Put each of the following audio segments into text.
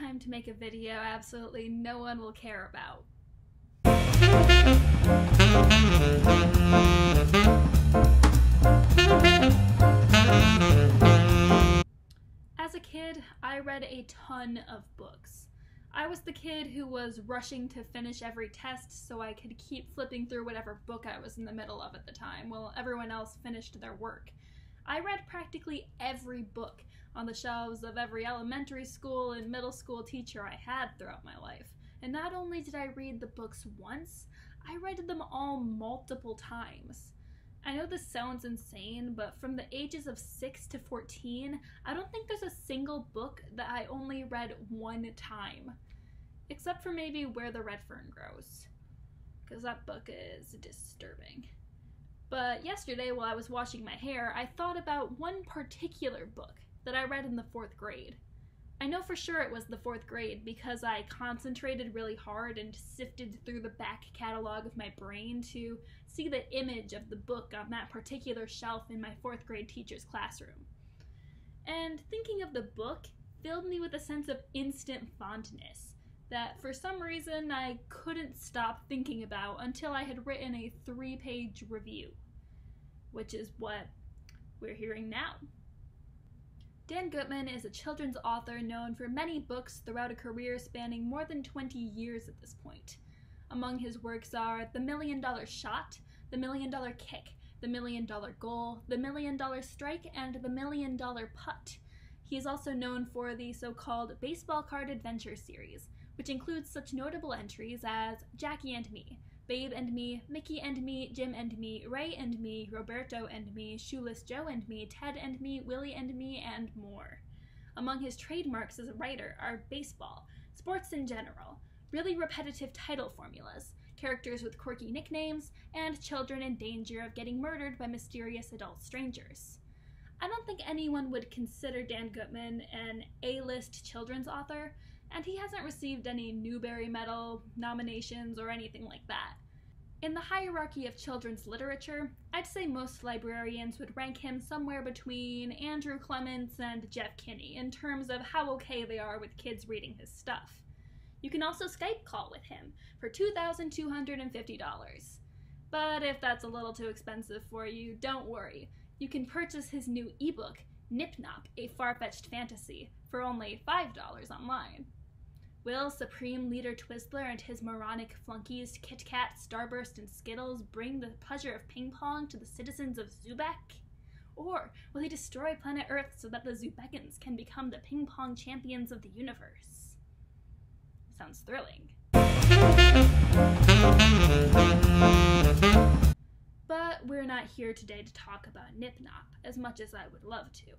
time to make a video absolutely no one will care about. As a kid, I read a ton of books. I was the kid who was rushing to finish every test so I could keep flipping through whatever book I was in the middle of at the time while everyone else finished their work. I read practically every book on the shelves of every elementary school and middle school teacher I had throughout my life. And not only did I read the books once, I read them all multiple times. I know this sounds insane, but from the ages of 6 to 14, I don't think there's a single book that I only read one time. Except for maybe Where the Red Fern Grows, because that book is disturbing. But yesterday, while I was washing my hair, I thought about one particular book that I read in the 4th grade. I know for sure it was the 4th grade because I concentrated really hard and sifted through the back catalog of my brain to see the image of the book on that particular shelf in my 4th grade teacher's classroom. And thinking of the book filled me with a sense of instant fondness that for some reason I couldn't stop thinking about until I had written a 3-page review, which is what we're hearing now. Dan Gutman is a children's author known for many books throughout a career spanning more than 20 years at this point. Among his works are The $1 Million Shot, The $1 Million Kick, The $1 Million Goal, The $1 Million Strike, and The $1 Million Putt. He is also known for the so-called Baseball Card Adventure series, which includes such notable entries as Jackie and Me, Babe and Me, Mickey and Me, Jim and Me, Ray and Me, Roberto and Me, Shoeless Joe and Me, Ted and Me, Willie and Me, and more. Among his trademarks as a writer are baseball, sports in general, really repetitive title formulas, characters with quirky nicknames, and children in danger of getting murdered by mysterious adult strangers. I don't think anyone would consider Dan Gutman an A-list children's author, and he hasn't received any Newbery Medal nominations or anything like that. In the hierarchy of children's literature, I'd say most librarians would rank him somewhere between Andrew Clements and Jeff Kinney in terms of how okay they are with kids reading his stuff. You can also Skype call with him for $2,250. But if that's a little too expensive for you, don't worry. You can purchase his new ebook, Nip Nop, A Far-Fetched Fantasy, for only $5 online. Will Supreme Leader Twizzler and his moronic flunkies Kit Kat, Starburst, and Skittles bring the pleasure of ping pong to the citizens of Zubek? Or will he destroy planet Earth so that the Zubekans can become the ping pong champions of the universe? Sounds thrilling. But we're not here today to talk about Nip Nop, as much as I would love to.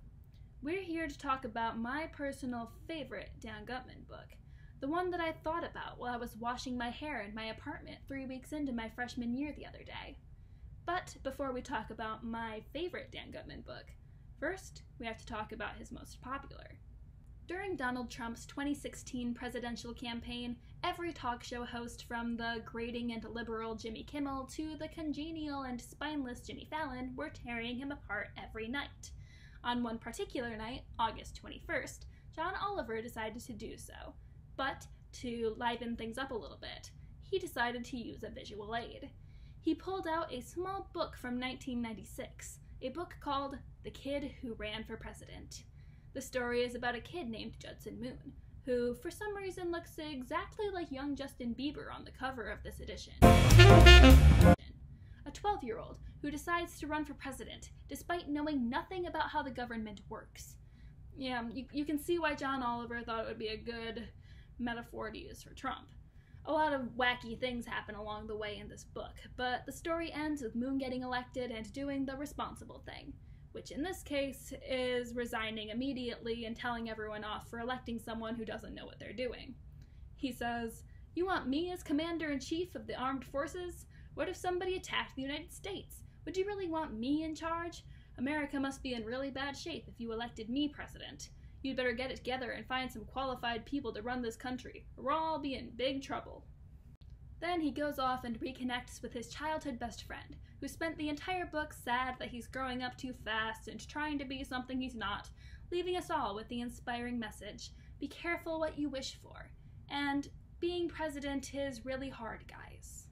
We're here to talk about my personal favorite Dan Gutman book, the one that I thought about while I was washing my hair in my apartment 3 weeks into my freshman year the other day. But before we talk about my favorite Dan Gutman book, first we have to talk about his most popular. During Donald Trump's 2016 presidential campaign, every talk show host from the grating and liberal Jimmy Kimmel to the congenial and spineless Jimmy Fallon were tearing him apart every night. On one particular night, August 21st, John Oliver decided to do so. But to liven things up a little bit, he decided to use a visual aid. He pulled out a small book from 1996, a book called The Kid Who Ran for President. The story is about a kid named Judson Moon, who for some reason looks exactly like young Justin Bieber on the cover of this edition. A 12-year-old who decides to run for president despite knowing nothing about how the government works. Yeah, you can see why John Oliver thought it would be a good metaphor to use for Trump. A lot of wacky things happen along the way in this book, but the story ends with Moon getting elected and doing the responsible thing, which in this case is resigning immediately and telling everyone off for electing someone who doesn't know what they're doing. He says, "You want me as Commander-in-Chief of the Armed Forces? What if somebody attacked the United States? Would you really want me in charge? America must be in really bad shape if you elected me president. You'd better get it together and find some qualified people to run this country, or we'll all be in big trouble." Then he goes off and reconnects with his childhood best friend, who spent the entire book sad that he's growing up too fast and trying to be something he's not, leaving us all with the inspiring message, be careful what you wish for, and being president is really hard, guys.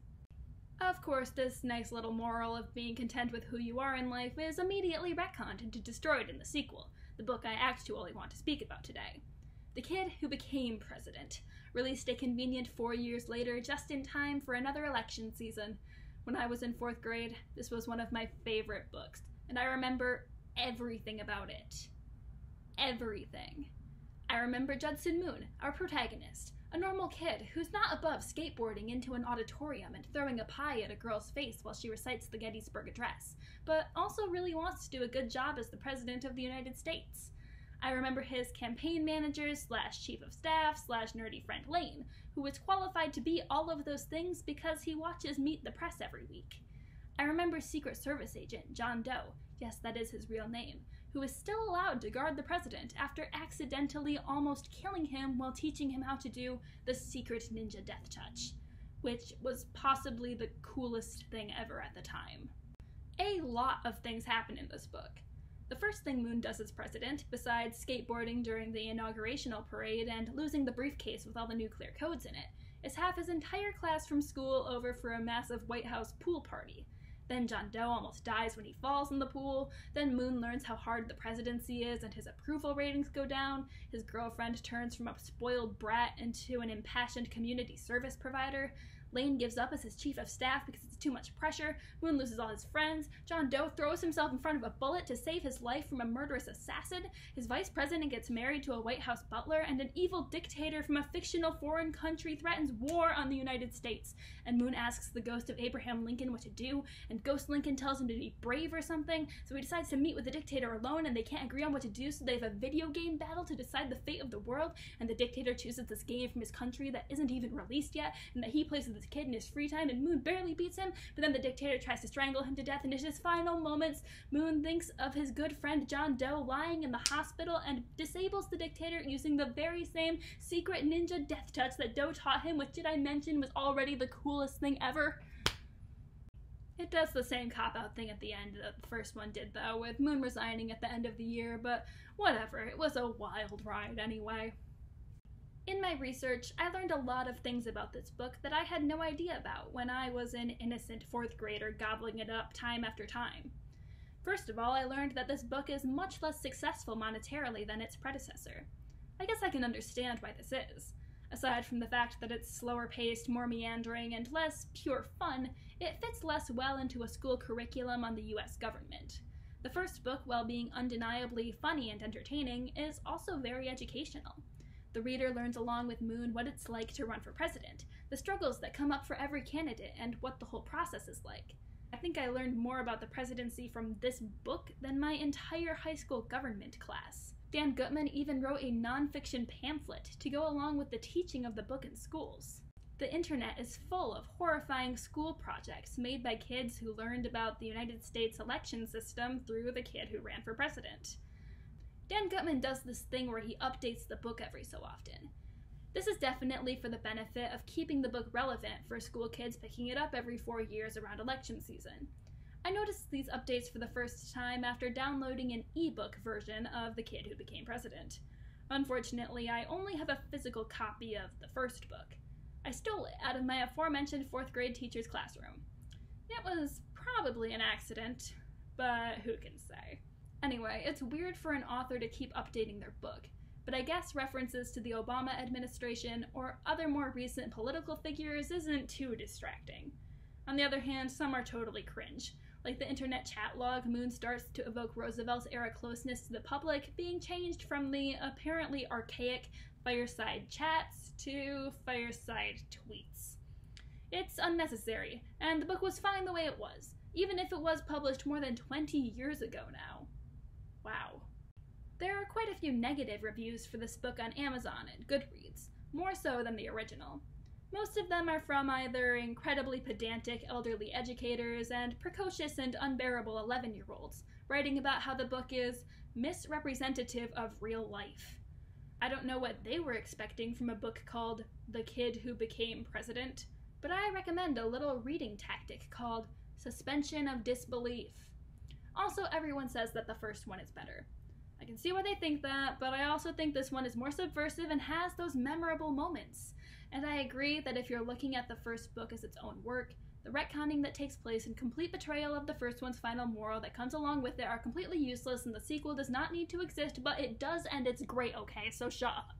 Of course, this nice little moral of being content with who you are in life is immediately retconned and destroyed in the sequel, the book I actually want to speak about today. The Kid Who Became President, released a convenient 4 years later, just in time for another election season. When I was in 4th grade, this was one of my favorite books, and I remember everything about it. Everything. I remember Judson Moon, our protagonist, a normal kid who's not above skateboarding into an auditorium and throwing a pie at a girl's face while she recites the Gettysburg Address, but also really wants to do a good job as the President of the United States. I remember his campaign manager / chief of staff / nerdy friend Lane, who is qualified to be all of those things because he watches Meet the Press every week. I remember Secret Service agent John Doe, yes, that is his real name, who is still allowed to guard the president after accidentally almost killing him while teaching him how to do the secret ninja death touch, which was possibly the coolest thing ever at the time. A lot of things happen in this book. The first thing Moon does as president, besides skateboarding during the inaugurational parade and losing the briefcase with all the nuclear codes in it, is have his entire class from school over for a massive White House pool party. Then John Doe almost dies when he falls in the pool. Then Moon learns how hard the presidency is and his approval ratings go down. His girlfriend turns from a spoiled brat into an impassioned community service provider. Lane gives up as his chief of staff because it's too much pressure. Moon loses all his friends. John Doe throws himself in front of a bullet to save his life from a murderous assassin. His vice president gets married to a White House butler, and an evil dictator from a fictional foreign country threatens war on the United States. And Moon asks the ghost of Abraham Lincoln what to do, and Ghost Lincoln tells him to be brave or something, so he decides to meet with the dictator alone, and they can't agree on what to do, so they have a video game battle to decide the fate of the world, and the dictator chooses this game from his country that isn't even released yet, and that he plays with his kid in his free time, and Moon barely beats him, but then the dictator tries to strangle him to death, and in his final moments, Moon thinks of his good friend John Doe lying in the hospital and disables the dictator using the very same secret ninja death touch that Doe taught him, which, did I mention, was already the coolest thing ever. It does the same cop-out thing at the end that the first one did, though, with Moon resigning at the end of the year, but whatever, it was a wild ride anyway. In my research, I learned a lot of things about this book that I had no idea about when I was an innocent 4th grader gobbling it up time after time. First of all, I learned that this book is much less successful monetarily than its predecessor. I guess I can understand why this is. Aside from the fact that it's slower paced, more meandering, and less pure fun, it fits less well into a school curriculum on the US government. The first book, while being undeniably funny and entertaining, is also very educational. The reader learns along with Moon what it's like to run for president, the struggles that come up for every candidate, and what the whole process is like. I think I learned more about the presidency from this book than my entire high school government class. Dan Gutman even wrote a non-fiction pamphlet to go along with the teaching of the book in schools. The internet is full of horrifying school projects made by kids who learned about the United States election system through The Kid Who Ran for President. Dan Gutman does this thing where he updates the book every so often. This is definitely for the benefit of keeping the book relevant for school kids picking it up every 4 years around election season. I noticed these updates for the first time after downloading an ebook version of The Kid Who Became President. Unfortunately, I only have a physical copy of the first book. I stole it out of my aforementioned 4th grade teacher's classroom. It was probably an accident, but who can say? Anyway, it's weird for an author to keep updating their book, but I guess references to the Obama administration or other more recent political figures isn't too distracting. On the other hand, some are totally cringe, like the internet chat log Moon starts to evoke Roosevelt's era closeness to the public being changed from the apparently archaic fireside chats to fireside tweets. It's unnecessary, and the book was fine the way it was, even if it was published more than 20 years ago now. Wow. There are quite a few negative reviews for this book on Amazon and Goodreads, more so than the original. Most of them are from either incredibly pedantic elderly educators and precocious and unbearable 11-year-olds, writing about how the book is misrepresentative of real life. I don't know what they were expecting from a book called The Kid Who Became President, but I recommend a little reading tactic called suspension of disbelief. Also, everyone says that the first one is better. I can see why they think that, but I also think this one is more subversive and has those memorable moments. And I agree that if you're looking at the first book as its own work, the retconning that takes place and complete betrayal of the first one's final moral that comes along with it are completely useless, and the sequel does not need to exist, but it does, and it's great, okay? So shut up.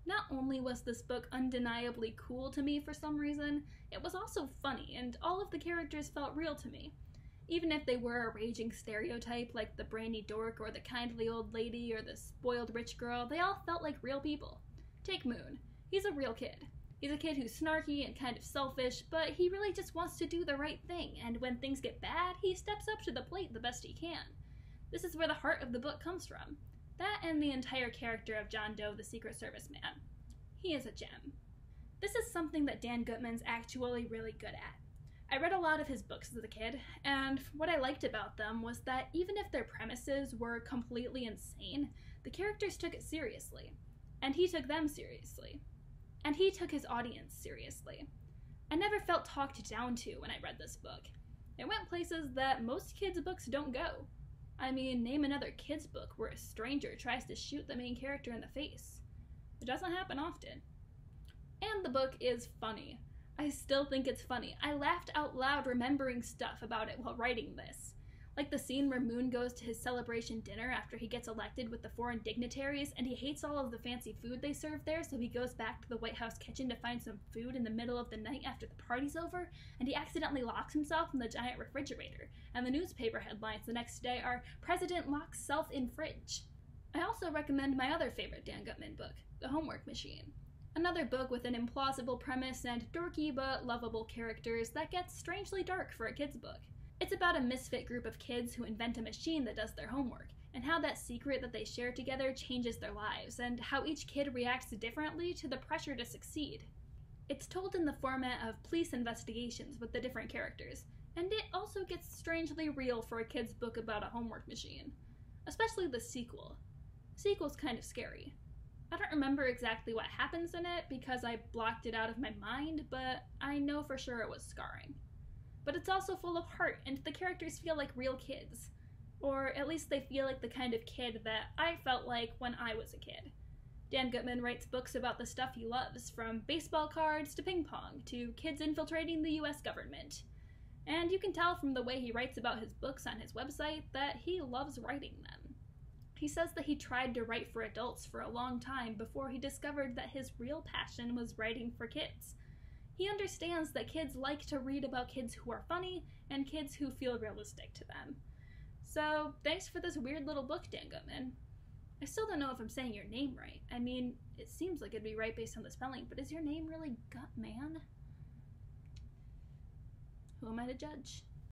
Not only was this book undeniably cool to me for some reason, it was also funny, and all of the characters felt real to me. Even if they were a raging stereotype like the brainy dork or the kindly old lady or the spoiled rich girl, they all felt like real people. Take Moon. He's a real kid. He's a kid who's snarky and kind of selfish, but he really just wants to do the right thing, and when things get bad, he steps up to the plate the best he can. This is where the heart of the book comes from. That and the entire character of John Doe, the Secret Service man. He is a gem. This is something that Dan Gutman's actually really good at. I read a lot of his books as a kid, and what I liked about them was that even if their premises were completely insane, the characters took it seriously. And he took them seriously. And he took his audience seriously. I never felt talked down to when I read this book. It went places that most kids' books don't go. I mean, name another kid's book where a stranger tries to shoot the main character in the face. It doesn't happen often. And the book is funny. I still think it's funny. I laughed out loud remembering stuff about it while writing this. Like the scene where Moon goes to his celebration dinner after he gets elected with the foreign dignitaries, and he hates all of the fancy food they serve there, so he goes back to the White House kitchen to find some food in the middle of the night after the party's over, and he accidentally locks himself in the giant refrigerator, and the newspaper headlines the next day are, "President locks self in fridge." I also recommend my other favorite Dan Gutman book, The Homework Machine. Another book with an implausible premise and dorky but lovable characters that gets strangely dark for a kid's book. It's about a misfit group of kids who invent a machine that does their homework, and how that secret that they share together changes their lives, and how each kid reacts differently to the pressure to succeed. It's told in the format of police investigations with the different characters, and it also gets strangely real for a kid's book about a homework machine. Especially the sequel. The sequel's kind of scary. I don't remember exactly what happens in it because I blocked it out of my mind, but I know for sure it was scarring. But it's also full of heart, and the characters feel like real kids. Or at least they feel like the kind of kid that I felt like when I was a kid. Dan Gutman writes books about the stuff he loves, from baseball cards to ping pong, to kids infiltrating the US government. And you can tell from the way he writes about his books on his website that he loves writing them. He says that he tried to write for adults for a long time before he discovered that his real passion was writing for kids. He understands that kids like to read about kids who are funny and kids who feel realistic to them. So, thanks for this weird little book, Dan Gutman. I still don't know if I'm saying your name right. I mean, it seems like it'd be right based on the spelling, but is your name really Gutman? Who am I to judge?